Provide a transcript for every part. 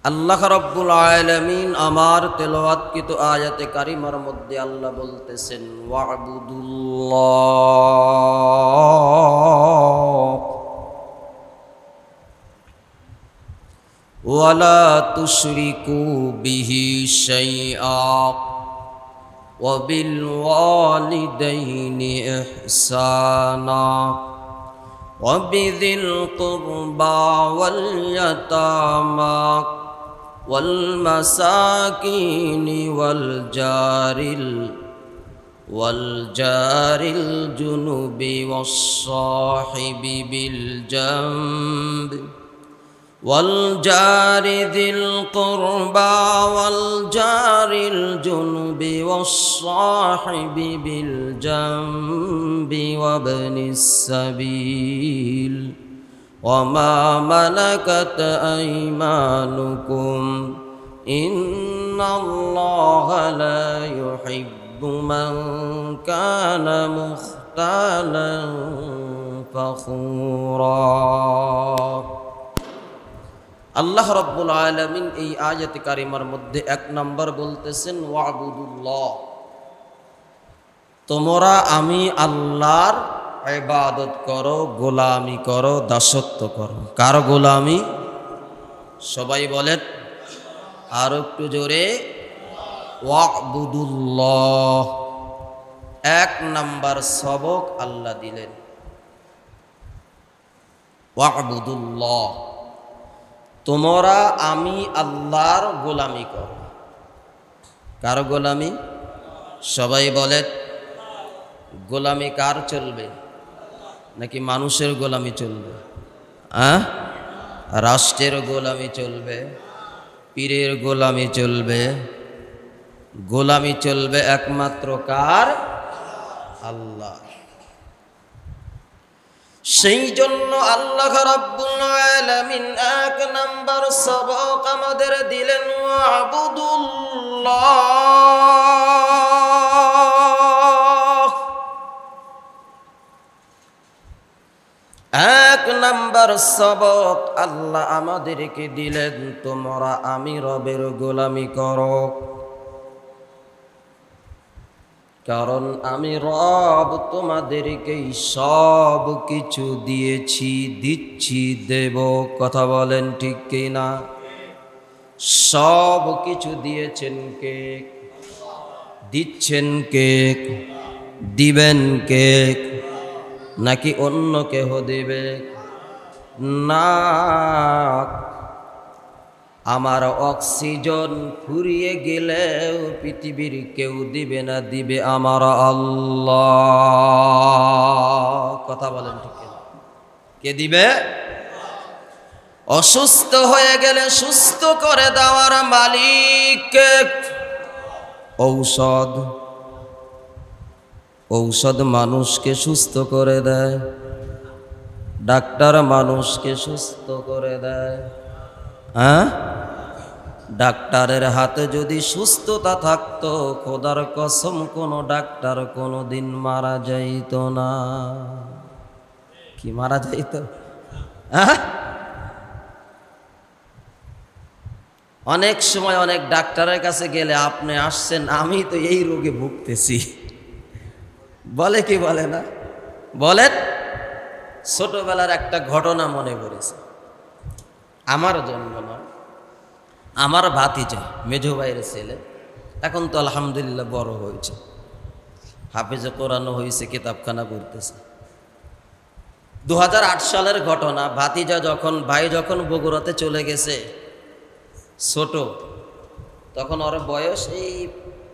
আল্লাহ রাব্বুল আলামিন আমার তেলাওয়াতকৃত আয়াতে কারিমার মধ্যে আল্লাহ বলতেছেন ওয়া'বুদুল্লাহ ওয়ালা তুশরিকু বিহি শাইআ ওয়া বিল ওয়ালিদাইনি ইহসানা ওয়া বিযিল কুরবা ওয়াল ইয়াতামা والمساكين والجار الجنب والصاحب بالجنب والجار ذي القربى والجار الجنب والصاحب بالجنب وابن السبيل وما ملكت أيمانكم إن الله لا يحب من كان مختالا فخورا আল্লাহ রাব্বুল আলামিন এই আয়াত কারিমার মধ্যে এক নম্বর বলতেছেন ওয়া'বুদুল্লাহ, তোমরা আমি আল্লাহর ইবাদত করো, গোলামি করো, দাসত্ব করো। কার গোলামি? সবাই বলেন আর একটু জোরে, ওয়া'বুদুল্লাহ। এক নাম্বার সবক আল্লাহ দিলেন, ওয়া'বুদুল্লাহ, তোমরা আমি আল্লাহর গোলামি করো। কার গোলামি? সবাই বলেন গোলামি কার চলবে? নাকি মানুষের গোলামি চলবে? রাষ্ট্রের গোলামি চলবে? পীরের গোলামি চলবে? গোলামি চলবে একমাত্র কার? আল্লাহ। সেই জন্য আল্লাহ রাব্বুল আলামিন এক নাম্বার সবক আমাদের দিলেন ওয়া'বুদুল্লাহ। এক নাম্বার সবক আল্লাহ আমাদেরকে দিলেন, তোমরা আমি রবের গোলামি করো। কারণ আমি রব তোমাদেরকে সব কিছু দিয়েছি, দিচ্ছি, দেব। কথা বলেন ঠিক কি না? সব কিছু দিয়েছেন কে? দিচ্ছেন কে? দিবেন কে? নাকি অন্য কেহ দিবে? না, আমার অক্সিজেন ফুরিয়ে গেলেও পৃথিবীর কেউ দিবে না, দিবে আমার আল্লাহ। কথা বলেন ঠিক না? কে দিবে? অসুস্থ হয়ে গেলে সুস্থ করে দেওয়ার মালিক। ঔষধ মানুষকে সুস্থ করে দেয়, ডাক্তার মানুষকে সুস্থ করে দেয়। ডাক্তারের হাতে যদি সুস্থতা থাকতো, খোদার কসম কোন ডাক্তার কোনদিন মারা যাইত না। কি মারা যাইত? অনেক সময় অনেক ডাক্তারের কাছে গেলে, আপনি আসছেন, আমি তো এই রোগে ভুগতেছি, বলে কি বলে না? বলেন। ছোটবেলার একটা ঘটনা মনে পড়েছে, আমার জন্ম নয়, আমার ভাতিজা, মেজো ভাইয়ের ছেলে, এখন তো আলহামদুলিল্লাহ বড় হয়েছে, হাফেজে কোরআন হয়েছে, কিতাবখানা করতেছে। 2008 সালের ঘটনা। ভাতিজা ভাই যখন বগুড়াতে চলে গেছে, ছোট, তখন ওর বয়স এই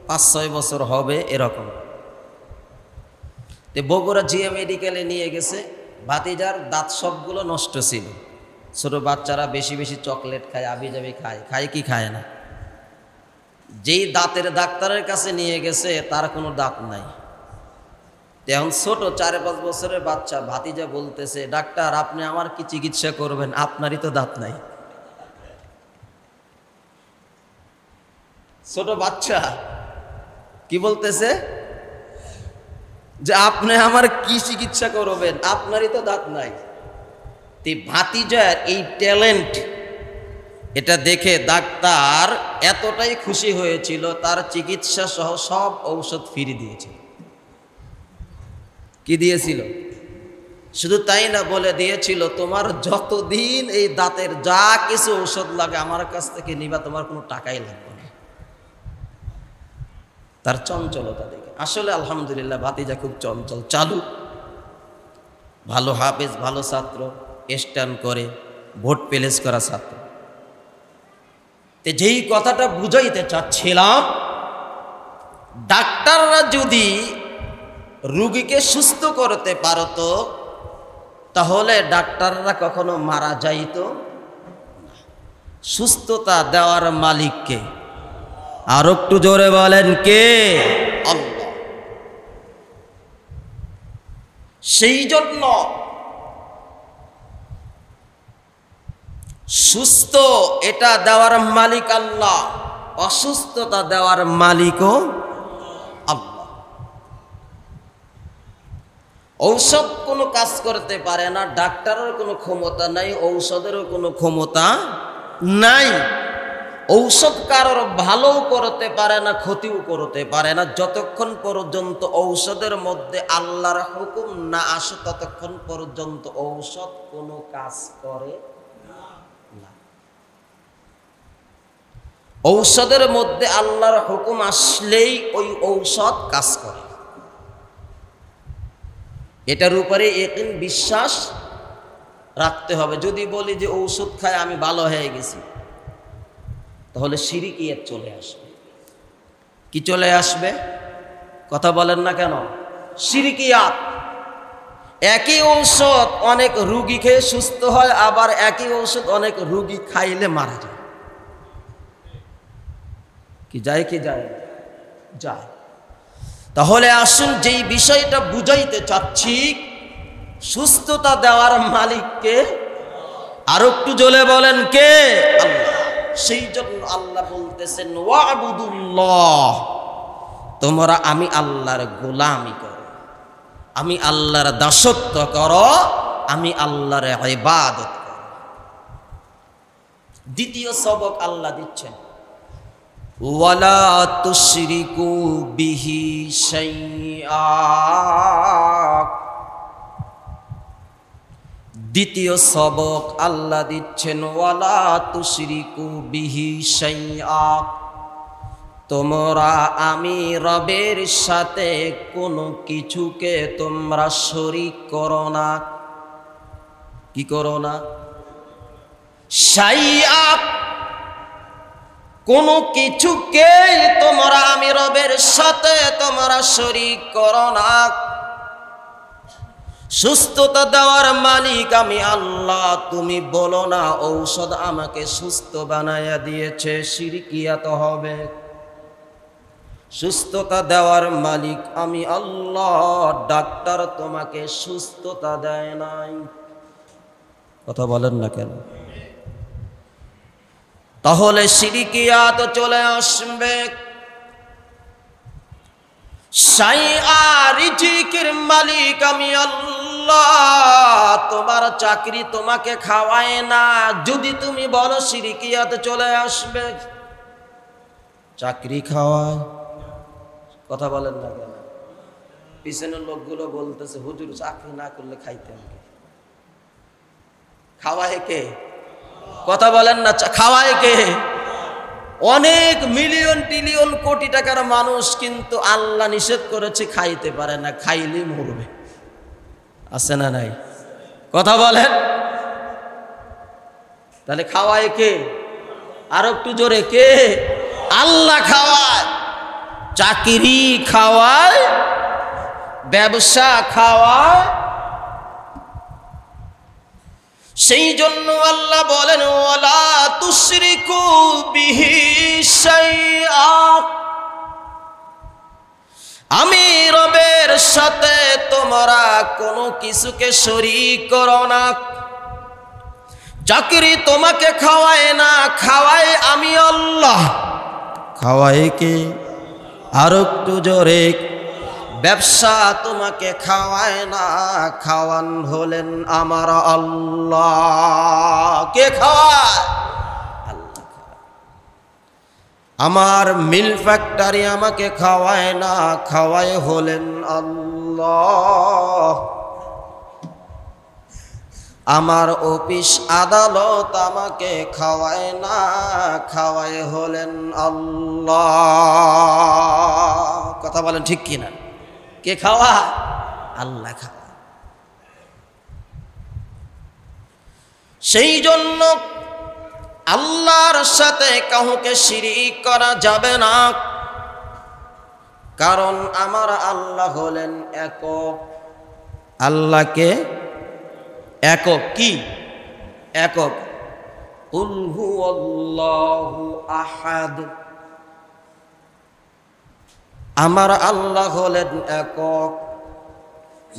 5-6 বছর হবে এরকম। বগুড়া জিএম মেডিকেলে নিয়ে গেছে। ভাতিজার দাঁত সবগুলো নষ্ট ছিল। ছোট বাচ্চারা বেশি বেশি চকলেট খায়, আবিজাবি খায়, খায় কি খায় না? যেই দাঁতের ডাক্তারের কাছে নিয়ে গেছে, তার কোনো দাঁত নাই। এখন ছোট 4-5 বছরের বাচ্চা, ভাতিজা বলতেছে, ডাক্তার আপনি আমার কি চিকিৎসা করবেন? আপনারই তো দাঁত নাই। ছোট বাচ্চা কি বলতেছে? যে আপনি আমার কি চিকিৎসা করবেন? আপনারই তো দাঁত নাই। ভাতিজার এই ট্যালেন্ট এটা দেখে ডাক্তার এতটাই খুশি হয়েছিল, তার চিকিৎসা সহ সব ঔষধ ফিরিয়ে দিয়েছিল। কি দিয়েছিল? শুধু তাই না, বলে দিয়েছিল তোমার যতদিন এই দাঁতের যা কিছু ঔষধ লাগে আমার কাছ থেকে নিবা, তোমার কোনো টাকাই লাগবে না। তার চঞ্চলতা দেখে আসলে আলহামদুলিল্লাহ ভাতিজা খুব চঞ্চল, চালু, ভালো হাফেজ, ভালো ছাত্র, স্ট্যান্ড করে, ভোট প্লেস করা ছাত্র। যেই কথাটা বুঝাইতে চাচ্ছিলাম, ডাক্তাররা যদি রোগীকে সুস্থ করতে পারতো তাহলে ডাক্তাররা কখনো মারা যাইতো না। সুস্থতা দেওয়ার মালিককে, আর একটু জোরে বলেন কে? আল্লাহ। সেই জন্য সুস্থ এটা দেওয়ার মালিক আল্লাহ, অসুস্থতা দেওয়ার মালিকও আল্লাহ। ঔষধ কোনো কাজ করতে পারে না, ডাক্তারের কোনো ক্ষমতা নাই, ঔষধেরও কোনো ক্ষমতা নাই। ঔষধ কারোর ভালো করতে পারে না, ক্ষতিও করতে পারে না। যতক্ষণ পর্যন্ত ঔষধের মধ্যে আল্লাহর হুকুম না আসে ততক্ষণ পর্যন্ত ঔষধ কোনো কাজ করে না। ঔষধের মধ্যে আল্লাহর হুকুম আসলেই ওই ঔষধ কাজ করে। এটার উপরে ইয়াকিন, বিশ্বাস রাখতে হবে। যদি বলি যে ঔষধ খায় আমি ভালো হয়ে গেছি, তাহলে শিরকিয়াত চলে আসবে। কি চলে আসবে? কথা বলেন না কেন? শিরকিয়াত। একই ঔষধ অনেক রোগী খেয়ে সুস্থ হয়, আবার একই ঔষধ অনেক রোগী খাইলে মারা যায়। কি যায়? কি যায়? যায়। তাহলে আসুন যেই বিষয়টা বুঝাইতে চাচ্ছি, সুস্থতা দেওয়ার মালিককে, আর একটু জোরে বলেন কে? আল্লাহ। সেই জন্য আল্লাহ বলতেছেন ওয়াবুদুল্লাহ, তোমরা আমি আল্লাহর গোলামি করো, আমি আল্লাহর দাসত্ব করো, আমি আল্লাহর ইবাদত করো। দ্বিতীয় সবক আল্লাহ দিচ্ছেন ওয়ালা তুশরিকু বিহি শাইআ। দ্বিতীয় সবক আল্লাহ দিচ্ছেন ওয়ালা তুশরিকু বিহি শাইআ, তোমরা আমি রবের সাথে কোনো কিছুকে তোমরা শরীক করো না। কি করো না? শাইআ, কোনো কিছুকে তোমরা আমি রবের সাথে তোমরা শরীক করো না। সুস্থতা দেওয়ার মালিক আমি আল্লাহ, তুমি বলো না ঔষধ আমাকে সুস্থ বানায়া দিয়েছে, শিরকিয়াত হবে। সুস্থতা দেওয়ার মালিক আমি আল্লাহ, ডাক্তার তোমাকে সুস্থতা দেয় নাই। কথা বলেন না কেন? তাহলে শিরকিয়াত চলে আসবে। শাইআ, রিজিকের মালিক আমি আল্লাহ, তোমার চাকরি তোমাকে খাওয়ায় না। যদি তুমি বলো শিরকিয়াত চলে আসবে। চাকরি খাওয়ায়, কথা বলেন না কেন? পিছনের লোকগুলো বলতেছে হুজুর চাকরি না করলে খাইতেন কে? খাওয়ায় কে? কথা বলেন না, খাওয়ায় কে? অনেক মিলিয়ন ট্রিলিয়ন কোটি টাকার মানুষ, কিন্তু আল্লাহ নিষেধ করেছে খাইতে পারে না, খাইলেই মরবে। আছে না নাই? কথা বলেন। তাহলে খাওয়ায় কে? আর একটু জোরে কে? আল্লাহ খাওয়ায়। চাকরি খাওয়ায়, ব্যবসা খাওয়ায়। সেই জন্য আল্লাহ বলেন ওয়ালা তুশরিকু বিহি শাইআ, আমি রবের সাথে তোমরা কোনো কিছুকে শরীক করো না। চাকরি তোমাকে খাওয়ায় না, খাওয়ায় আমি আল্লাহ। খাওয়ায় কে? আর একটু জোরে। ব্যবসা তোমাকে খাওয়ায় না, খাওয়ান হলেন আমার আল্লাহ। কে খাওয়ায়? আল্লাহ। আমার মিল ফ্যাক্টরি আমাকে খাওয়ায় না, খাওয়ায় হলেন আল্লাহ। আমার অফিস আদালত আমাকে খাওয়ায় না, খাওয়ায় হলেন আল্লাহ। কথা বলেন ঠিক কিনা? কে খাওয়ায়? আল্লাহ খাওয়ায়। সেই জন্য আল্লাহর সাথে কাউকে শিরিক করা যাবে না, কারণ আমার আল্লাহ হলেন একক। আল্লাহকে একক, কি একক? কুল হুয়াল্লাহু আহাদ। আমার আল্লাহ হলেন একক।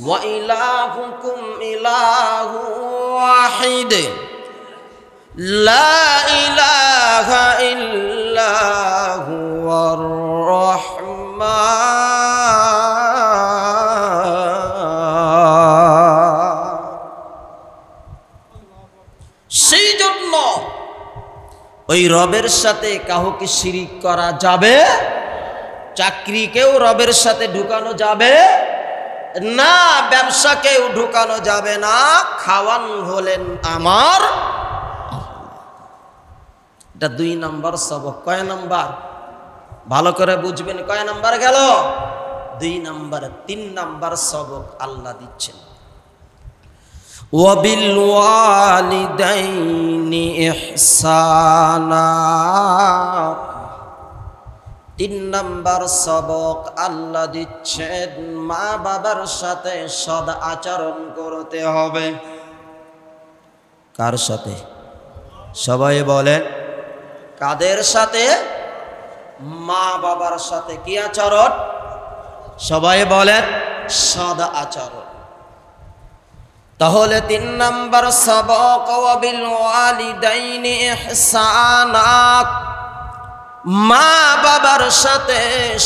ওয়া ইলাহুকুম ইলাহু ওয়াহিদ লা ইলাহা ইল্লা হুয়ার রাহমান। সেই জন্য ওই রবের সাথে কাউকে শিরিক করা যাবে? চাকরিকেও রবের সাথে ঢুকানো যাবে না, ব্যবসাকেও ঢুকানো যাবে না। খাওয়ান হলেন আমার। এটা 2 নম্বর সবক। কয় নম্বর? ভালো করে বুঝবেন, কয় নম্বর গেল? 2 নম্বর। 3 নম্বর সবক আল্লাহ দিচ্ছেন, ওয়াবিল ওয়ালিদাইনি ইহসানা। 3 নম্বর সবক আল্লাহ দিচ্ছেন, মা বাবার সাথে সদ আচরণ করতে হবে। কার সাথে? সবাই বলে কাদের সাথে? মা বাবার সাথে। কি আচরণ? সবাই বলেন সদ আচরণ। তাহলে 3 নম্বর সবক ওয়াবিল ওয়ালিদাইনি ইহসানা, মা বাবার সাথে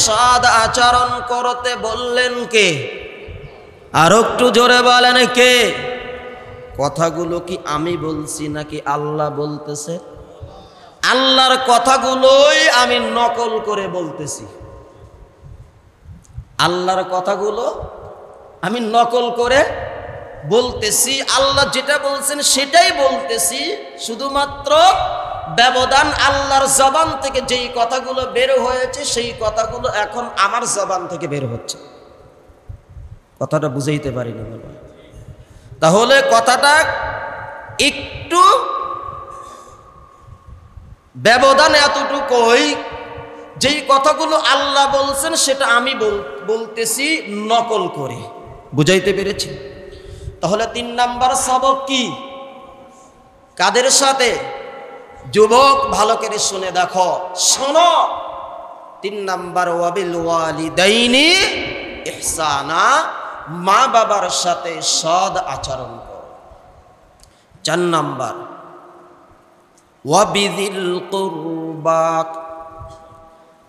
সদ আচরণ করতে বললেন কে? আর একটু জোরে বলেন কে? কথাগুলো কি আমি বলছি নাকি আল্লাহ বলতেছে? আল্লাহর কথাগুলোই আমি নকল করে বলতেছি। আল্লাহর কথাগুলো আমি নকল করে বলতেছি। আল্লাহ যেটা বলছেন সেটাই বলতেছি, শুধুমাত্র ব্যবধান আল্লাহর জবান থেকে যেই কথাগুলো বের হয়েছে সেই কথাগুলো এখন আমার জবান থেকে বের হচ্ছে। কথাটা বুঝাইতে পারিনি বলে। তাহলে কথাটা একটু ব্যবধান এতটুকুই, যেই কথাগুলো আল্লাহ বলছেন সেটা আমি বলতেছি নকল করে। বুঝাইতে পেরেছি? তাহলে 3 নম্বর সবক কি? কাদের সাথে? যুবক ভালো করে শুনে দেখো, শোনো। 3 নম্বর ওয়াবিল ওয়ালিদাইনি ইহসানা, মা বাবার সাথে সদ আচরণ করো। 4 নম্বর ওয়াবিযিল কুরবা,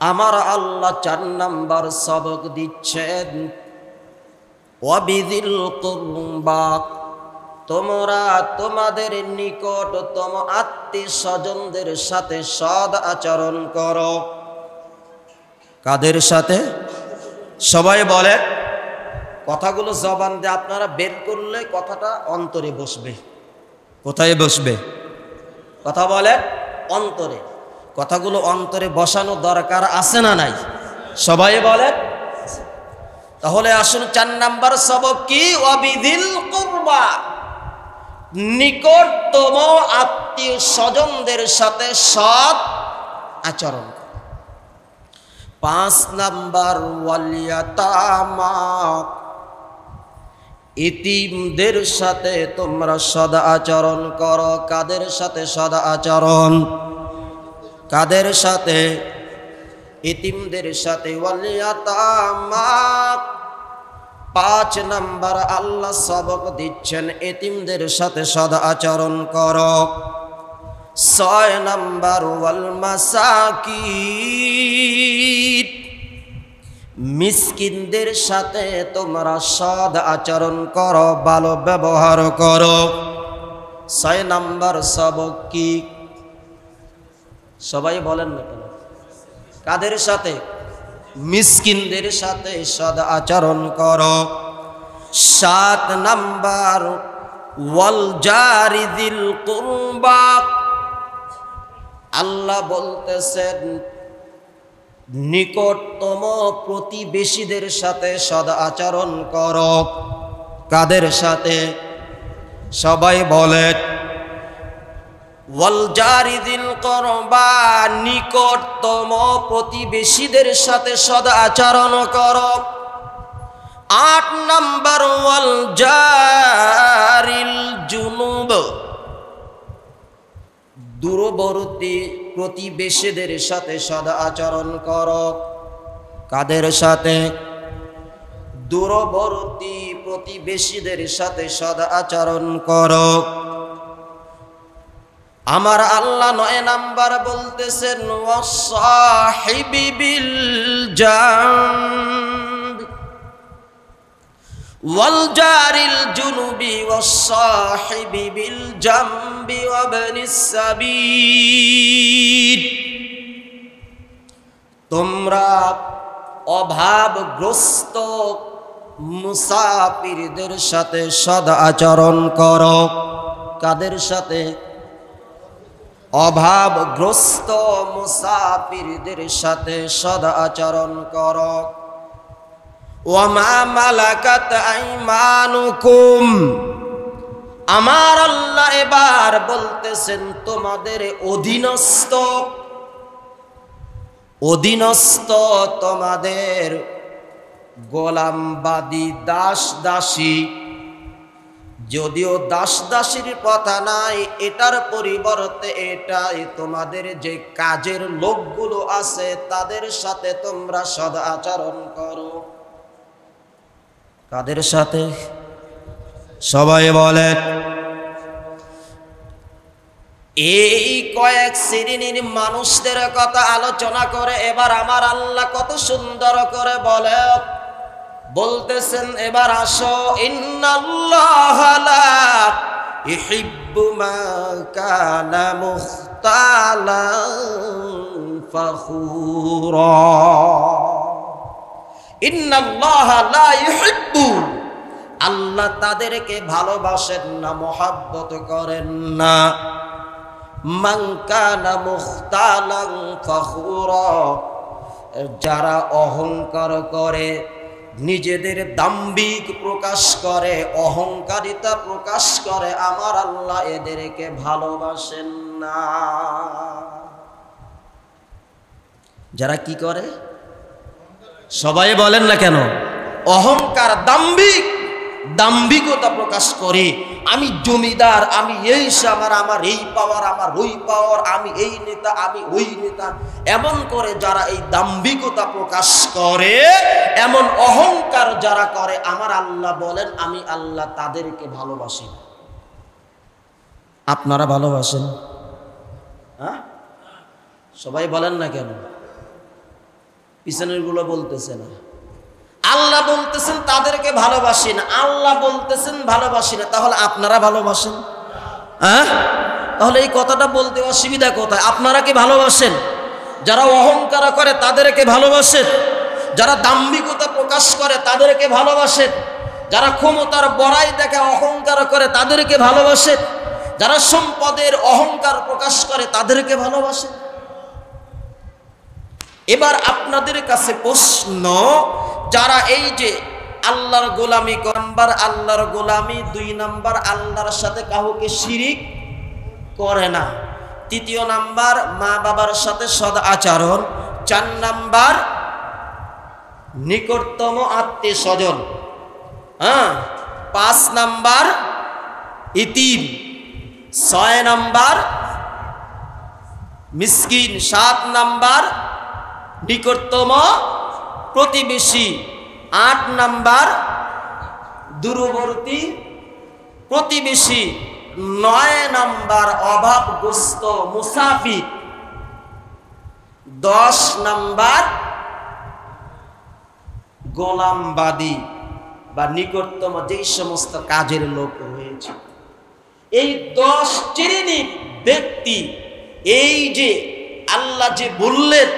আমার আল্লাহ 4 নম্বর সবক দিচ্ছেন, ওয়াবিযিল কুরবা, তোমরা তোমাদের নিকটতম আত্মীয় স্বজনদের সাথে সদ আচরণ করো। কাদের সাথে? সবাই বলে। কথাগুলো জবান দিয়ে আপনারা বের করলে কথাটা অন্তরে বসবে। কোথায় বসবে? কথা বলে অন্তরে। কথাগুলো অন্তরে বসানো দরকার আছে না নাই? সবাই বলে। তাহলে আসুন 4 নম্বর সবক কি? ওয়াবিযিল কুরবা, নিকটতম আত্মীয় স্বজনদের সাথে সৎ আচরণ করো। 5 নম্বর ওয়াল ইয়াতামা, ইতিমদের সাথে তোমরা সদ আচরণ করো। কাদের সাথে সদ আচরণ? কাদের সাথে? ইতিমদের সাথে। ওয়াল ইয়াতামা, 5 নম্বর আল্লাহ সবক দিচ্ছেন, এতিমদের সাথে সদ আচরণ করো। 6 নম্বর ওয়াল মাসাকিন, মিসকিনদের সাথে তোমরা সদ আচরণ করো, ভালো ব্যবহার করো। 6 নম্বর সবক কি? সবাই বলেন না কেন? কাদের সাথে? মিসকিনদের সাথে সদ আচরণ করো। 7 নাম্বার ওয়াল জারিদিল কুরবা, আল্লাহ বলতেছেন নিকটতম প্রতিবেশীদের সাথে সদ আচরণ করো। কাদের সাথে? সবাই বলেন ওয়াল জারিদিল কুরবা, নিকটতম প্রতিবেশীদের সাথে সদ আচরণ করো। 8 নাম্বার ওয়াল জারিল জুনুব, দূরবর্তী প্রতিবেশীদের সাথে সদ আচরণ করো। কাদের সাথে? দূরবর্তী প্রতিবেশীদের সাথে সদ আচরণ করো। আমার আল্লাহ 9 নাম্বার বলতেছেন ওয়াসাহিবি বিল জানব ওয়াল জারিল জুনুবি ওয়াসাহিবি বিল জামবি ওয়াবনিস সাবিল, তোমরা অভাবগ্রস্ত মুসাফিরদের সাথে সদ আচরণ করো। কাদের সাথে? অভাবগ্রস্ত মুসাফিরদের সাথে সদ আচরণ করো। ওয়ামা মালাকাত আইমানুকুম, আমার আল্লাহ এবার বলতেছেন তোমাদের অধীনস্থ তোমাদের গোলামবাদী দাস দাসী, যদিও দাস দাসীর কথা নাই, এটার পরিবর্তে এটাই তোমাদের যে কাজের লোকগুলো আছে তাদের সাথে তোমরা সদ আচরণ করো। কাদের সাথে? সবাই বলেন। এই কয়েক শ্রেণীর মানুষদের কথা আলোচনা করে এবার আমার আল্লাহ কত সুন্দর করে বলতেছেন এবার আসো, ইন্নাল্লাহা লা ইহিব্বু মা কানা মুখতালান ফাখুরা। ইন্নাল্লাহা লা ইহিব্বু, আল্লাহ তাদেরকে ভালোবাসেন না, মহব্বত করেন না। মান কানা মুখতালান ফাখুরা, যারা অহংকার করে, নিজেদের দাম্ভিক প্রকাশ করে, অহংকারিতা প্রকাশ করে, আমার আল্লাহ এদেরকে ভালোবাসেন না। যারা কি করে? সবাই বলেন না কেন? অহংকার, দাম্ভিকতা প্রকাশ করে, আমি জমিদার, আমি এই সামার, আমার এই পাওয়ার, আমার ওই পাওয়ার, আমি এই নেতা, আমি ওই নেতা, এমন করে যারা এই দাম্ভিকতা প্রকাশ করে, এমন অহংকার যারা করে, আমার আল্লাহ বলেন আমি আল্লাহ তাদেরকে ভালোবাসি। আপনারা ভালোবাসেন? হ্যাঁ, সবাই বলেন না কেন? পিছনের গুলো বলতেছে না। আল্লাহ বলতেছেন তাদেরকে ভালোবাসি না, আল্লাহ বলতেছেন ভালোবাসি না, তাহলে আপনারা ভালোবাসেন? হ্যাঁ, তাহলে এই কথাটা বলতে অসুবিধা কোথায়? আপনারা কি ভালোবাসেন? যারা অহংকার করে তাদেরকে ভালোবাসেন, যারা দাম্ভিকতা প্রকাশ করে তাদেরকে ভালোবাসেন, যারা ক্ষমতার বড়াই দেখে অহংকার করে তাদেরকে ভালোবাসেন, যারা সম্পদের অহংকার প্রকাশ করে তাদেরকে ভালোবাসেন। এবার আপনাদের কাছে প্রশ্ন, যারা এই যে আল্লাহর গোলামি, নাম্বার আল্লাহর গোলামি, 2 নাম্বার আল্লাহর সাথে কাউকে শিরিক করে না, 3 নাম্বার মা বাবার সাথে সদ আচরণ, 4 নাম্বার নিকটতম আত্মীয় স্বজন, 5 নাম্বার ইতিম, 6 নাম্বার মিসকিন, 7 নাম্বার নিকটতম প্রতিবেশী, 8 নাম্বার দূরবর্তী প্রতিবেশী, 9 নাম্বার অভাবগ্রস্ত মুসাফির, 10 নাম্বার গোলামবাদী বা নিকটতম যেই সমস্ত কাজের লোক রয়েছে। এই 10 শ্রেণীর ব্যক্তি, এই যে আল্লাহ যে বললেন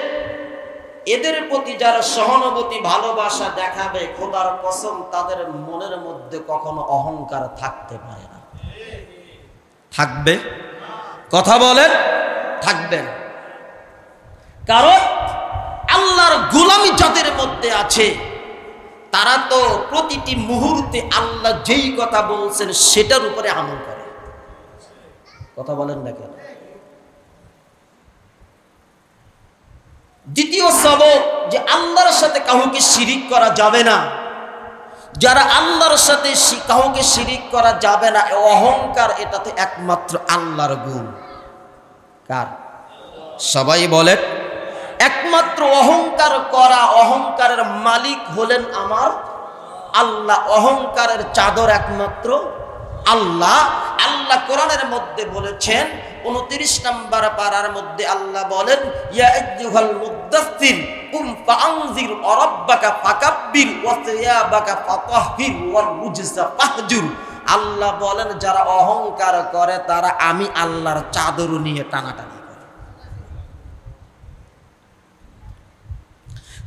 এদের প্রতি যারা সহানুভূতি ভালোবাসা দেখাবে, খোদার কসম তাদের মনের মধ্যে কখনো অহংকার থাকতে পারে না। থাকবে? কথা বলেন, থাকবেন। কারণ আল্লাহর গোলামি যাদের মধ্যে আছে তারা তো প্রতিটি মুহূর্তে আল্লাহ যেই কথা বলছেন সেটার উপরে আমল করে। কথা বলেন না কেন? দ্বিতীয় সবক যে আল্লাহর সাথে কাউকে শিরিক করা যাবে না। যারা আল্লাহর সাথে কাউকে শিরিক করা যাবে না, অহংকার এটাতে একমাত্র আল্লাহর গুণ। কার? সবাই বলেন, একমাত্র অহংকার করা, অহংকারের মালিক হলেন আমার আল্লাহ। অহংকারের চাদর একমাত্র আল্লাহ। আল্লাহ কোরআনের মধ্যে বলেছেন 29 নম্বর পারার মধ্যে আল্লাহ বলেন, ইয়া আইয়ুহাল মুদ্দাসসির কুম ফাআনজির ওয়া রাব্বাকা ফাকাব্বির ওয়া সিয়াবাকা ফাতাহহির ওয়া রুজসা ফাহজুর। আল্লাহ বলেন যারা অহংকার করে তারা আমি আল্লাহর চাদর নিয়ে টানাটানি করে।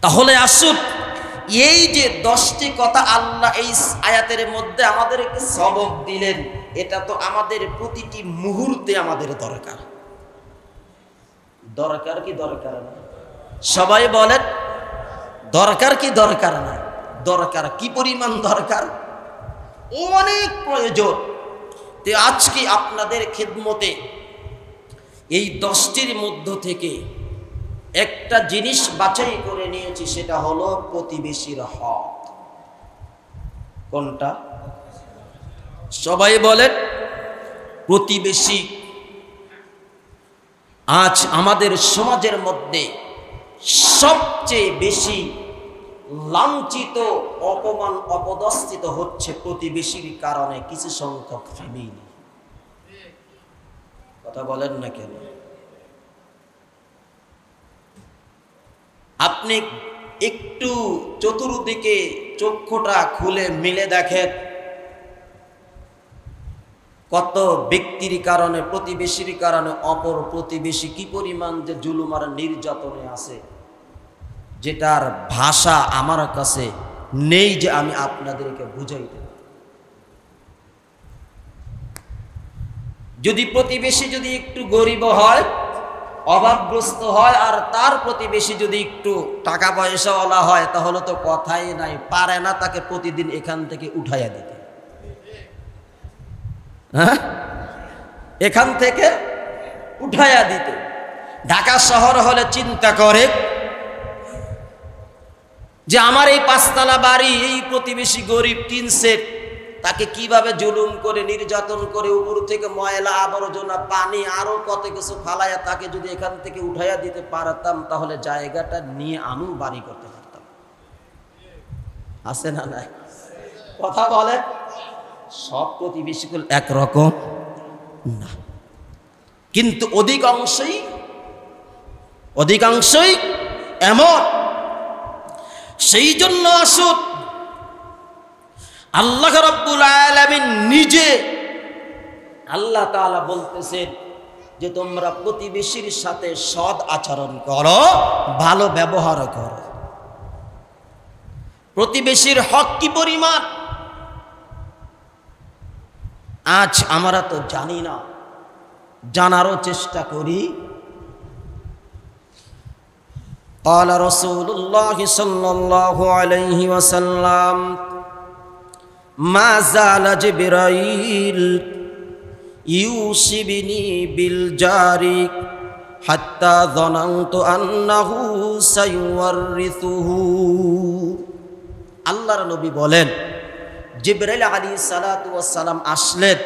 তাহলে আসুন, এই যে 10টি কথা আল্লাহ এই আয়াতের মধ্যে আমাদেরকে সবক দিলেন, এটা তো আমাদের প্রতিটি মুহূর্তে আমাদের দরকার। দরকার কি দরকার না? সবাই বলেন, দরকার কি দরকার না? দরকার। কি পরিমাণ দরকার? অনেক প্রয়োজন। তো আজকে আপনাদের খেদমতে এই 10টির মধ্য থেকে একটা জিনিস বাছাই করে নিয়েছি, সেটা হলো প্রতিবেশীর হক। কোনটা? সবাই বলেন, প্রতিবেশী। আজ আমাদের সমাজের মধ্যে সবচেয়ে বেশি লাঞ্ছিত, অপমান, অপদস্থিত হচ্ছে প্রতিবেশীর কারণে কিছু সংখ্যক ফ্যামিলি। কথা বলেন না কেন? আপনি একটু চতুর্দিকে চক্ষুটা খুলে মিলে দেখেন, কত ব্যক্তির কারণে, প্রতিবেশীর কারণে অপর প্রতিবেশী কি পরিমাণ যে জুলুম আর নির্যাতনে আছে, যেটার ভাষা আমার কাছে নেই যে আমি আপনাদেরকে বুঝাইতে। যদি প্রতিবেশী যদি একটু গরিব হয়, অভাবগ্রস্ত হয়, আর তার প্রতিবেশী যদি একটু টাকা পয়সাওয়ালা হয়, তাহলে তো কথাই নাই, পারে না তাকে প্রতিদিন এখান থেকে উঠাইয়া দিতে। হ্যাঁ, এখান থেকে উঠাইয়া দিতে। ঢাকা শহর হলে চিন্তা করে যে আমার এই 5তলা বাড়ি, এই প্রতিবেশী গরিব, টিন সেট, তাকে কিভাবে জুলুম করে, নির্যাতন করে, উপর থেকে ময়লা আবর্জনা, পানি, আরো কত কিছু ফালাইয়া তাকে যদি এখান থেকে উঠাইয়া দিতে পারতাম, তাহলে জায়গাটা নিয়ে আমিও বাড়ি করতে পারতাম। আছে না নাই? কথা বলে। সব প্রতিবেশীগুলো একরকম না, কিন্তু অধিকাংশই এমন। সেই জন্য আসুন, আল্লাহ রাব্বুল আলামিন নিজে, আল্লাহ তাআলা বলতেছেন যে তোমরা প্রতিবেশীর সাথে সৎ আচরণ করো, ভালো ব্যবহার করো। প্রতিবেশীর হক কি পরিমাণ আজ আমরা তো জানি না, জানারও চেষ্টা করি। قال رسول الله صلى الله عليه وسلم ما زال جبرائيل يوصبني بالجار حتى ظننت أنه سيورثه। আল্লাহর নবী বলেন, জিবরাইল আলাইহিস সালাতু ওয়াস সালাম আসলেন,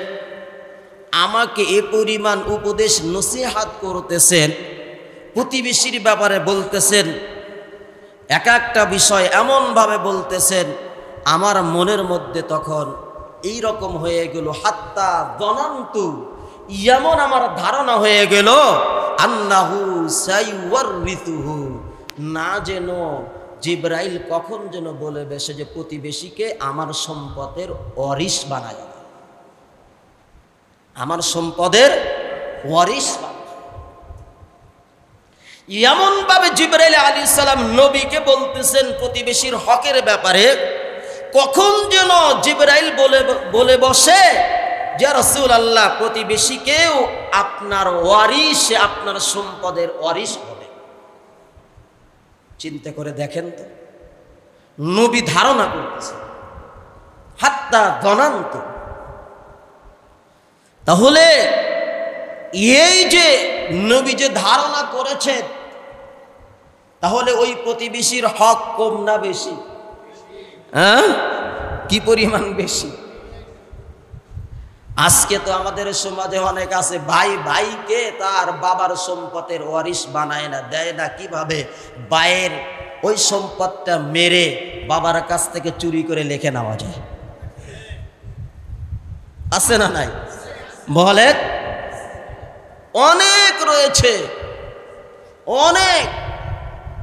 আমাকে এ পরিমাণ উপদেশ নসিহত করতেছেন, প্রতিবেশীর ব্যাপারে বলতেছেন, এক একটা বিষয় এমন ভাবে বলতেছেন, আমার মনের মধ্যে তখন এই রকম হয়ে গেল, হাত্তা দনান্তু, এমন আমার ধারণা হয়ে গেল, আন্নাহু সাইওয়ারিতুহু, না যেন জিবরাইল কখন যেন বলে বসে যে প্রতিবেশীকে আমার সম্পদের ওয়ারিশ বানায়, আমার সম্পদের ওয়ারিশ বানায়। এমন ভাবে জিবরাইল আলাইহিস সালাম নবীকে বলতেছেন প্রতিবেশীর হকের ব্যাপারে, কখন যেন জিবরাইল বলে বসে যে রাসূলুল্লাহ, প্রতিবেশীকেও আপনার ওয়ারিস, আপনার সম্পদের ওয়ারিস হবে। চিন্তা করে দেখেন তো, নবী ধারণা করতেছে, হাত্তা দনান্ত। তাহলে এই যে নবী যে ধারণা করেছেন, তাহলে ওই প্রতিবেশীর হক কম না বেশি? হ্যাঁ, কি পরিমাণ বেশি? আজকে তো আমাদের সমাজে অনেক আছে, ভাই ভাইকে তার বাবার সম্পদের ওয়ারিস বানায় না, দেয় না। কিভাবে? ভাইয়ের ওই সম্পদটা মেরে বাবার কাছ থেকে চুরি করে লিখে নেওয়া যায়। আছে না নাই? বলে অনেক রয়েছে, অনেক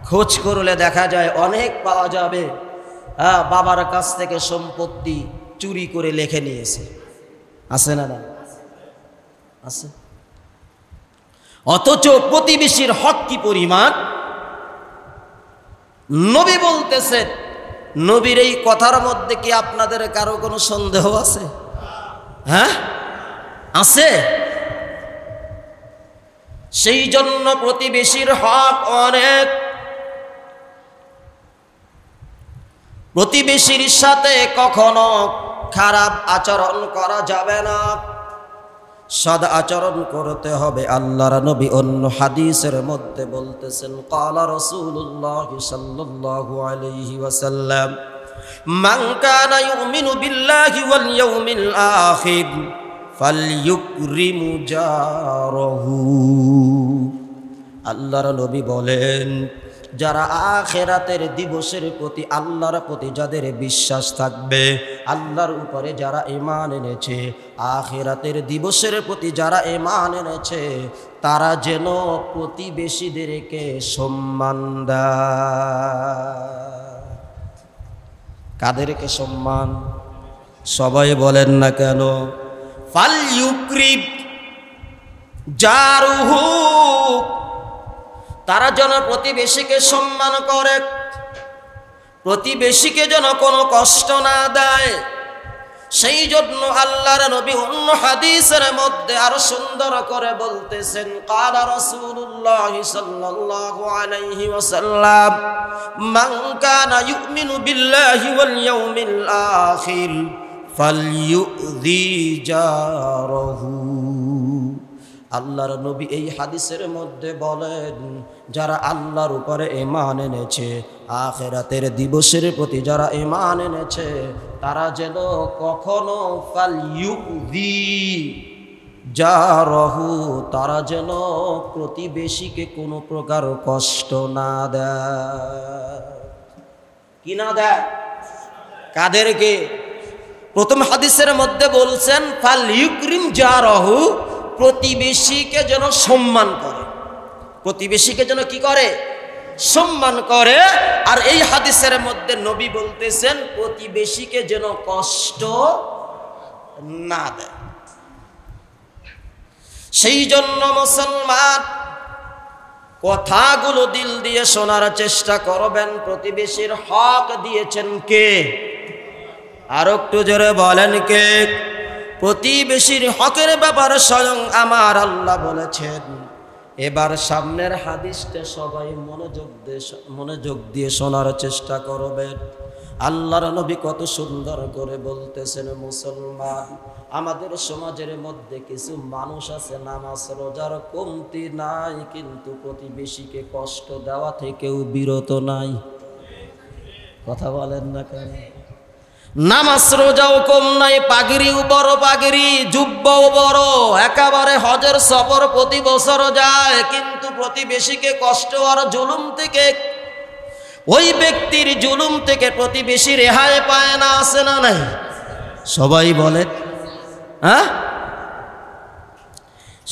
খোঁজ করলে দেখা যায়, অনেক পাওয়া যাবে। হ্যাঁ, বাবার কাছ থেকে সম্পত্তি চুরি করে লিখে নিয়েছে। আছে না? না আছে। অথচ প্রতিবেশীর হক কি পরিমাণ? নবী বলতেছেন, নবীর এই কথার মধ্যে কি আপনাদের কারো কোনো সন্দেহ আছে? হ্যাঁ, আছে। সেই জন্য প্রতিবেশীর হক অনেক। প্রতিবেশীর সাথে কখনো খারাপ আচরণ করা যাবে না, সদ আচরণ করতে হবে। আল্লাহর নবী অন্য হাদিসের মধ্যে বলতেছেন, ক্বালা রাসূলুল্লাহ সাল্লাল্লাহু আলাইহি ওয়াসাল্লাম, মান কানা ইউমিনু বিল্লাহি ওয়াল ইয়াউমিল আখির ফালইউকরিমু জারাহু। আল্লাহর নবী বলেন, যারা আখিরাতের দিবসের প্রতি, আল্লাহর প্রতি যাদের বিশ্বাস থাকবে, আল্লাহর উপরে যারা ঈমান এনেছে, আখিরাতের দিবসের প্রতি যারা ঈমান এনেছে, তারা যেন প্রতিবেশীদেরকে সম্মান দেয়। কাদেরকে সম্মান? সবাই বলেন না কেন? ফালইউকরিম জারুহু, তারা যেন প্রতিবেশীকে সম্মান করে, প্রতিবেশীকে যেন কোনো কষ্ট না দেয়। সেই জন্য আল্লাহর নবী অন্য হাদিসের মধ্যে আরো সুন্দর করে বলতেছেন, ক্বালা রাসূলুল্লাহ সাল্লাল্লাহু আলাইহি ওয়াসাল্লাম, মান কানা ইউমিনু বিল্লাহি ওয়াল ইয়াউমিল আখির ফালইউযি জারাহু। আল্লাহর নবী এই হাদিসের মধ্যে বলেন, যারা আল্লাহর উপরে ঈমান এনেছে, আখিরাতের দিবসের প্রতি যারা ঈমান এনেছে, তারা যেন কখনো ফালইউযি জারাহু, তারা যেন প্রতিবেশীকে কোনো প্রকার কষ্ট না দেয়। কি না দেয়? কাদেরকে? প্রথম হাদিসের মধ্যে বলছেন ফালইউকরিম জারাহু, প্রতিবেশীকে যেন সম্মান করে, প্রতিবেশীকে যেন কি করে? সম্মান করে। আর এই হাদিসের মধ্যে নবী বলতেছেন, প্রতিবেশীকে যেন কষ্ট না দেয়। সেই জন্য মুসলমান, কথাগুলো দিল দিয়ে শোনার চেষ্টা করবেন। প্রতিবেশীর হক দিয়েছেন কে? আর একটু জোরে বলেন কে? প্রতিবেশীর হকের ব্যাপারে স্বয়ং আমার আল্লাহ বলেছেন। এবার সামনের হাদিসটা সবাই মনোযোগ দিয়ে শোনার চেষ্টা করবেন। আল্লাহর নবী কত সুন্দর করে বলতেছেন, মুসলমান, আমাদের সমাজের মধ্যে কিছু মানুষ আছে, নামাজ রোজার কমতি নাই, কিন্তু প্রতিবেশীকে কষ্ট দেওয়া থেকেও বিরত নাই। কথা বলেন না কেন? নামাজ রোজাও কম নাই, পাগড়িও বড় পাগড়ি, জুব্বাও বড়, একেবারে হজের সফর প্রতি বছর যায়, কিন্তু প্রতিবেশীকে কষ্ট আর জুলুম থেকে, ওই ব্যক্তির জুলুম থেকে প্রতিবেশী রেহাই পায় না। আছে না নাই? সবাই বলেন। হ্যাঁ,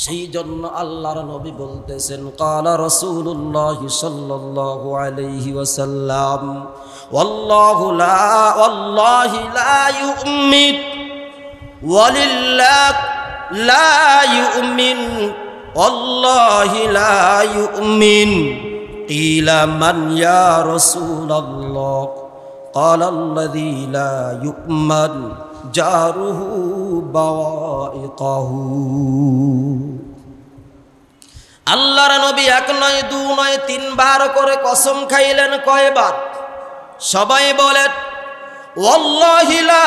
সেই জন্য আল্লাহর নবী বলতেছেন, ক্বালা রাসূলুল্লাহ সাল্লাল্লাহু আলাইহি ওয়াসাল্লাম, ওয়াল্লাহি লা ইউমিন ওয়ালিল্লাহ লা ইউমিন ওয়াল্লাহি লা ইউমিন কিলা মান ইয়া রাসূলুল্লাহ ক্বালা আল্লাযী লা ইউমান জারুহু বাওয়াইকাহু। আল্লাহর নবী এক নয় দু নয় তিনবার করে কসম খাইলেন। কয়বার? সবাই বলেন ওয়াল্লাহি লা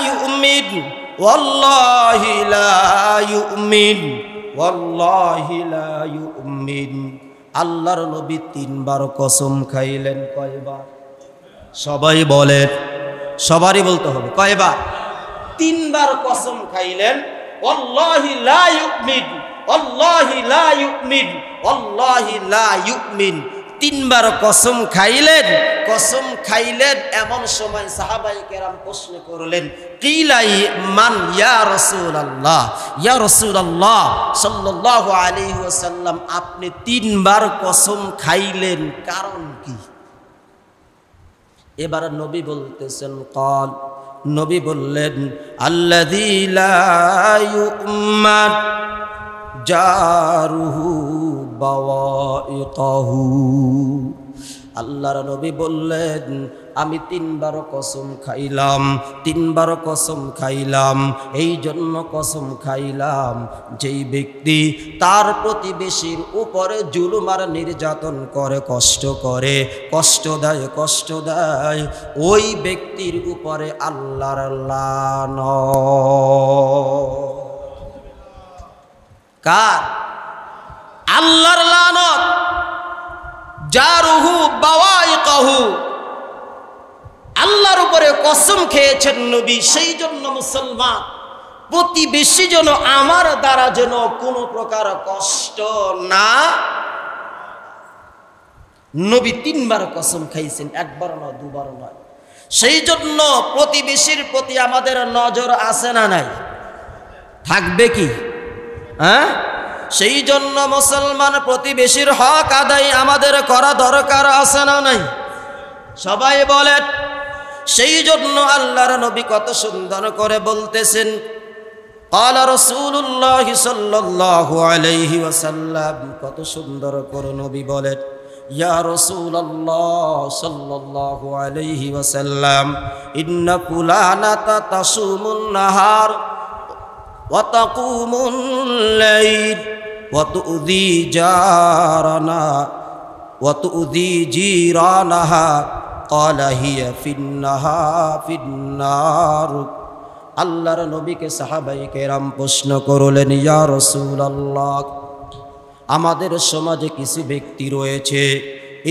ইউমিন, ওয়াল্লাহি লা ইউমিন, ওয়াল্লাহি লা ইউমিন। আল্লাহর নবী তিনবার কসম খাইলেন। কয়বার? সবাই বলেন, সবারই বলতে হবে। কয়বার? তিনবার কসম খাইলেন। ওয়াল্লাহি লা ইউমিন, ওয়াল্লাহি লা ইউমিন, ওয়াল্লাহি লা ইউমিন। তিনবার কসম খাইলেন। কসম খাইলেন এমন সময় সাহাবায়ে কেরাম প্রশ্ন করলেন, কিলা মান ইয়া রাসূলুল্লাহ, ইয়া রাসূলুল্লাহ সাল্লাল্লাহু আলাইহি ওয়াসাল্লাম, আপনি তিনবার কসম খাইলেন, কারণ কি? এবার নবী বলতেছেন ক্বাল, নবী বললেন আল্লাযী লা ইউমান জারুহু বাওয়াইকাহু। আল্লাহর নবী বললেন আমি তিনবার কসম খাইলাম, তিনবার কসম খাইলাম, এই জন্য কসম খাইলাম যেই ব্যক্তি তার প্রতিবেশীর উপরে জুলুম আর নির্যাতন করে, কষ্ট করে, কষ্ট দেয়, ওই ব্যক্তির উপরে আল্লাহর লানত। কার? আল্লাহর লানত। জারুহু বাওয়াইকাহু, আল্লাহর উপরে কসম খেয়েছেন নবী, সেই জন্য মুসলমান প্রতিবেশী যেন আমার দ্বারা যেন কোনো প্রকার কষ্ট না। নবী তিনবার কসম খাইছেন, একবার নয়, দুবার নয়। সেই জন্য প্রতিবেশীর প্রতি আমাদের নজর আছে না নাই? থাকবে কি? হ্যাঁ, সেই জন্য মুসলমান প্রতিবেশীর হক আদায় আমাদের করা দরকার আছে না নাই? সবাই বলেন। সেই জন্য আল্লাহর নবী কত সুন্দর করে বলতেছেন, ক্বালা রাসূলুল্লাহ সাল্লাল্লাহু আলাইহি ওয়াসাল্লাম, কত সুন্দর করে নবী বলেন, ইয়া রাসূলুল্লাহ সাল্লাল্লাহু আলাইহি ওয়াসাল্লাম, ইন্না ফুলানাতা তাসুমুন নাহার ওয়া তাকুমুল লাইল ওয়া তুযি জারানা ওয়া তুযি জিরানাহা ক্বালা হিয়া ফিন্নার। আল্লাহর নবীকে সাহাবায়ে কেরাম প্রশ্ন করলেন, ইয়া রাসূলুল্লাহ, আমাদের সমাজে কিছু ব্যক্তি রয়েছে,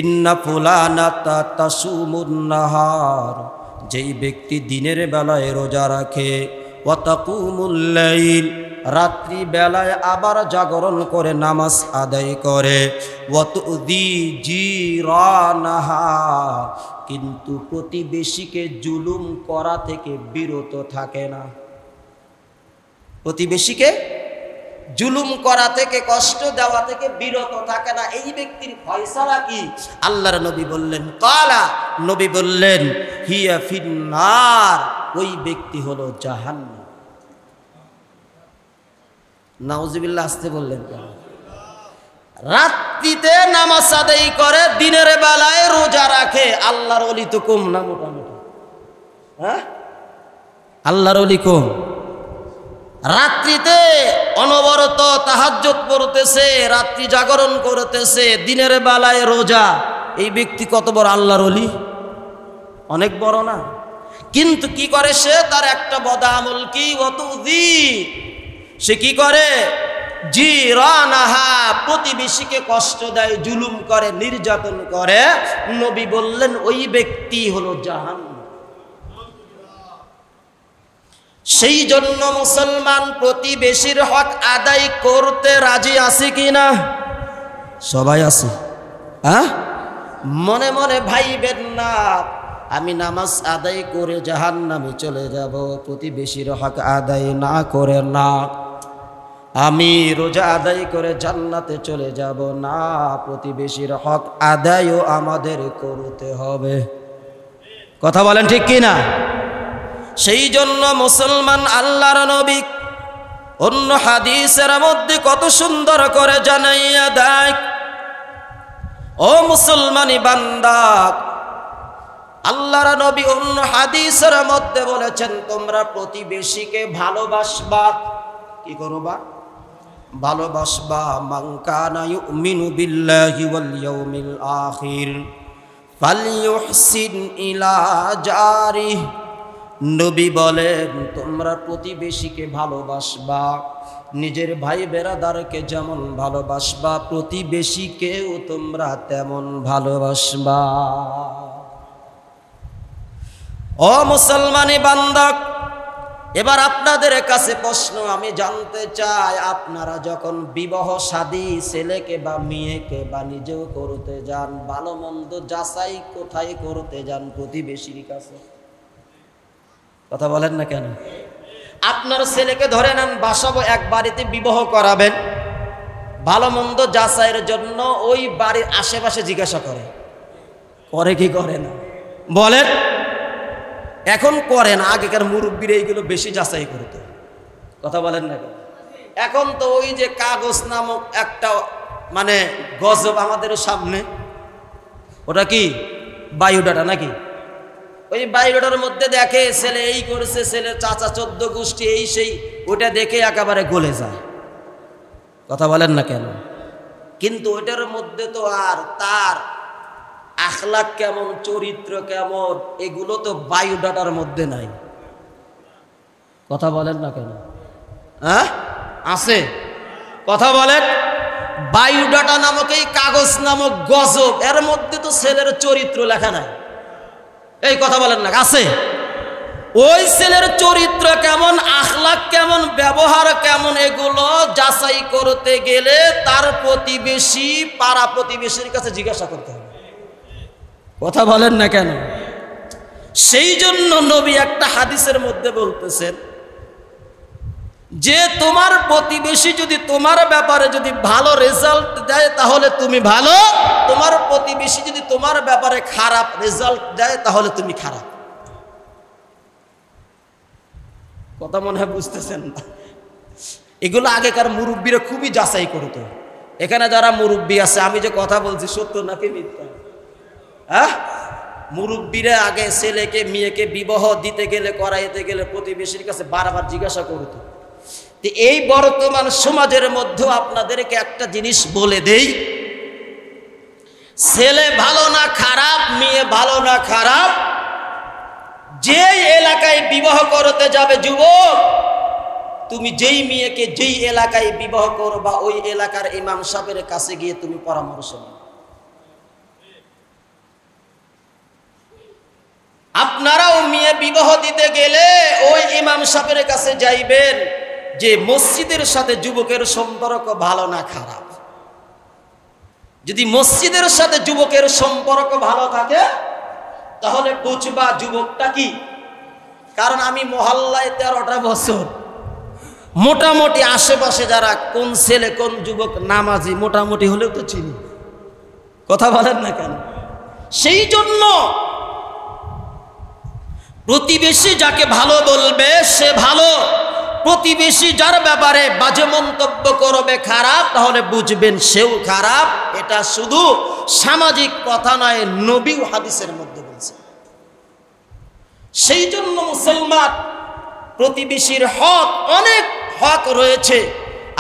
ইন্না ফুলানাতা তাসুমুন নাহার, যেই ব্যক্তি দিনের বেলায় রোজা রাখে, ওয়া তাকুমুল লাইল, রাত্রি বেলায় আবার জাগরণ করে নামাজ আদায় করে, ওয়া তুযি জিরানাহা, কিন্তু প্রতিবেশীকে জুলুম করা থেকে বিরত থাকে না। প্রতিবেশীকে জুলুম করা থেকে, কষ্ট দেওয়া থেকে বিরত থাকে না। এই ব্যক্তির ফয়সালা কি? আল্লাহর নবী বললেন, ক্বালা, নবী বললেন, হিয়া ফিন্নার, ওই ব্যক্তি হলো জাহান্নাম। নাউজুবিল্লাহ, আসতে বললেন কেন? রাত্রিতে নামাজ আদায় করে, দিনের বেলায় রোজা রাখে। আল্লাহর ওলি তো কম না মোটামুটি? হ্যাঁ, আল্লাহর ওলি কম? রাত্রিতে অনবরত তাহাজ্জুদ পড়তেছে, রাত্রি জাগরণ করতেছে, দিনের বেলায় রোজা। এই ব্যক্তি কত বড় আল্লাহর ওলি? অনেক বড় না? কিন্তু কি করে সে? তার একটা বদামল কি? ওয়াতুযি, সে কি করে? জিরানাহা, প্রতিবেশীকে কষ্ট দেয়, জুলুম করে, নির্যাতন করে। নবী বললেন ওই ব্যক্তি হলো জাহান্নাম। সেই জন্য মুসলমান প্রতিবেশীর হক আদায় করতে রাজি আছে কি না? সবাই আছে। হ্যাঁ, মনে মনে ভাইবেন না আমি নামাজ আদায় করে জাহান্নামে চলে যাব, প্রতিবেশীর হক আদায় না করে না। আমি রোজা আদায় করে জান্নাতে চলে যাব না, প্রতিবেশীর হক আদায়ও আমাদের করতে হবে। কথা বলেন ঠিক কি না? সেই জন্য মুসলমান আল্লাহর নবী অন্য হাদিসের মধ্যে কত সুন্দর করে জানাইয়া দেয়, ও মুসলমানি বান্দা, আল্লাহর নবী অন্য হাদিসের মধ্যে বলেছেন তোমরা প্রতিবেশীকে ভালোবাসবা। কি করবা? ভালোবাসবা। মান কানা ইউমিনু বিল্লাহি ওয়াল ইয়াউমিল আখির ফালইউহসিন ইলা জারিহি। নবী বলেন তোমরা প্রতিবেশীকে ভালোবাসবা, নিজের ভাই বেরাদারকে যেমন ভালোবাসবা প্রতিবেশীকেও তোমরা তেমন ভালোবাসবা। ও মুসলমানি বান্দা, এবার আপনাদের কাছে প্রশ্ন আমি জানতে চাই, আপনারা যখন বিবাহ শাদী ছেলেকে বা মেয়েকে বা নিজেও করতে যান, ভালো মন্দ যাচাই কোথায় করতে যান? প্রতিবেশীর কাছে। কথা বলেন না কেন? আপনার ছেলেকে ধরে নেন বাসাবো, এক বাড়িতে বিবাহ করাবেন, ভালো মন্দ যাচাইয়ের জন্য ওই বাড়ির আশেপাশে জিজ্ঞাসা করে কি করে না? বলেন। এখন করে না, আগেকার মুরব্বীরা এইগুলো বেশি যাচাই করতো। কথা বলেন না কেন? এখন তো ওই যে কাগজ নামক একটা মানে গজব আমাদের সামনে, ওটা কি বায়োডাটা নাকি? ওই বায়োডাটার মধ্যে দেখে ছেলে এই করেছে, ছেলে চাচা 14 গোষ্ঠী এই সেই, ওটা দেখে একেবারে গলে যায়। কথা বলেন না কেন? কিন্তু ওইটার মধ্যে তো আর তার আখলাক কেমন, চরিত্র কেমন, এগুলো তো বায়োডাটার মধ্যে নাই। কথা বলেন না কেন? হ্যাঁ আছে। কথা বলেন। বায়োডাটা নামক এই কাগজ নামক গজব, এর মধ্যে তো ছেলের চরিত্র লেখা নাই। এই কথা বলেন না, আছে? ওই ছেলের চরিত্র কেমন, আখলাক কেমন, ব্যবহার কেমন, এগুলো যাচাই করতে গেলে তার প্রতিবেশী, পাড়া প্রতিবেশীর কাছে জিজ্ঞাসা করতে হবে। কথা বলেন না কেন? সেই জন্য নবী একটা হাদিসের মধ্যে বলতেছেন যে তোমার প্রতিবেশী যদি তোমার ব্যাপারে যদি ভালো রেজাল্ট দেয় তাহলে তুমি ভালো, তোমার প্রতিবেশী যদি তোমার ব্যাপারে খারাপ রেজাল্ট দেয় তাহলে তুমি খারাপ। কথা মনে হয় বুঝতেছেন না? এগুলো আগেকার মুরব্বীরা খুবই যাচাই করতো। এখানে যারা মুরব্বী আছে, আমি যে কথা বলছি সত্য নাকি মিথ্যা? হ্যাঁ, মুরব্বীরা আগে ছেলেকে মেয়েকে বিবাহ দিতে গেলে, করাইতে গেলে প্রতিবেশীর কাছে বারবার জিজ্ঞাসা করতো। এই বর্তমান সমাজের মধ্যে আপনাদেরকে একটা জিনিস বলে দেই, ছেলে ভালো না খারাপ, মেয়ে ভালো না খারাপ, যে এলাকায় বিবাহ করতে যাবে যুবক, তুমি যেই মেয়েকে যেই এলাকায় বিবাহ করবা ওই এলাকার ইমাম সাহেবের কাছে গিয়ে তুমি পরামর্শ নাও। আপনারাও মেয়ে বিবাহ দিতে গেলে ওই ইমাম সাহেবের কাছে যাইবেন যে মসজিদের সাথে যুবকের সম্পর্ক ভালো না খারাপ। যদি মসজিদের সাথে যুবকের সম্পর্ক ভালো থাকে তাহলে বুঝবা যুবকটা কি। কারণ আমি মহল্লায় 13টা বছর মোটামুটি আশেপাশে যারা কোন ছেলে কোন যুবক নামাজি মোটামুটি হলেও তো চিনি। কথা বলেন না কেন? সেই জন্য প্রতিবেশী যাকে ভালো বলবে সে ভালো, প্রতিবেশী যার ব্যাপারে বাজে মন্তব্য করবে খারাপ, তাহলে বুঝবেন সেও খারাপ। এটা শুধু সামাজিক কথা নয়, নবী ও হাদিসের মধ্যে বলছে। সেই জন্য মুসলমান প্রতিবেশীর হক, অনেক হক রয়েছে,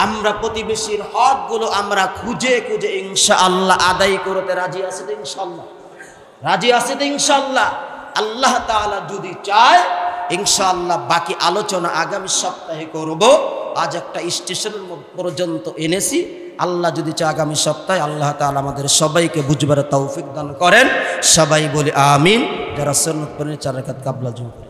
আমরা প্রতিবেশীর হকগুলো আমরা খুঁজে খুঁজে ইনশাআল্লাহ আদায় করতে রাজি আছি তো ইনশাআল্লাহ, রাজি আছি তো ইনশাআল্লাহ। আল্লাহ তাআলা যদি চায় ইনশাআল্লাহ বাকি আলোচনা আগামী সপ্তাহে করব। আজ একটা স্টেশন পর্যন্ত এনেছি, আল্লাহ যদি চায় আগামী সপ্তাহে আল্লাহ তাআলা আমাদের সবাইকে বুঝবার তৌফিক দান করেন। সবাই বলি আমিন। যারা সুন্নাত পড়েন 4 রাকাত কাবলা জুমা।